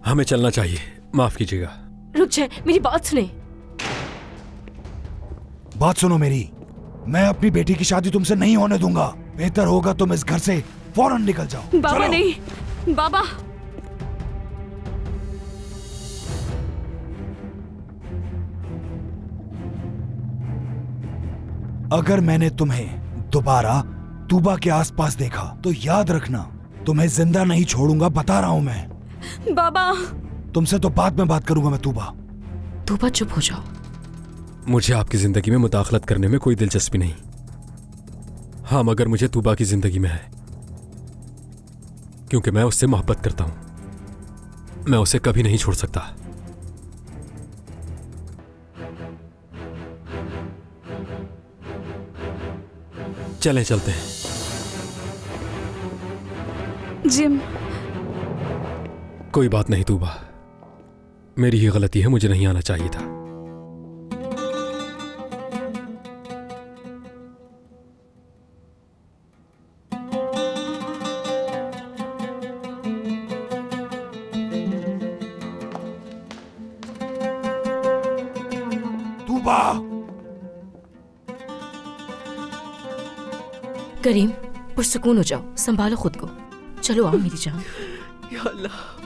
हमें चलना चाहिए, माफ कीजिएगा। रुक जाए, मेरी बात सुने। बात सुनो मेरी, मैं अपनी बेटी की शादी तुमसे नहीं होने दूंगा। बेहतर होगा तुम इस घर से फौरन निकल जाओ। बाबा चलो। नहीं, बाबा। अगर मैंने तुम्हें दोबारा तूबा के आसपास देखा तो याद रखना, तुम्हें जिंदा नहीं छोड़ूंगा, बता रहा हूं मैं। बाबा। तुमसे तो बाद में बात करूंगा मैं। तूबा चुप हो जाओ। मुझे आपकी जिंदगी में मुदाखलत करने में कोई दिलचस्पी नहीं। हाँ, मगर मुझे तूबा की जिंदगी में है, क्योंकि मैं उससे मोहब्बत करता हूं। मैं उसे कभी नहीं छोड़ सकता। चलें, चलते हैं। जिम। कोई बात नहीं तूबा, मेरी ही गलती है, मुझे नहीं आना चाहिए था। तूबा। करीम, पुरसुकून हो जाओ, संभालो खुद को। चलो आओ मेरी जान। या अल्लाह।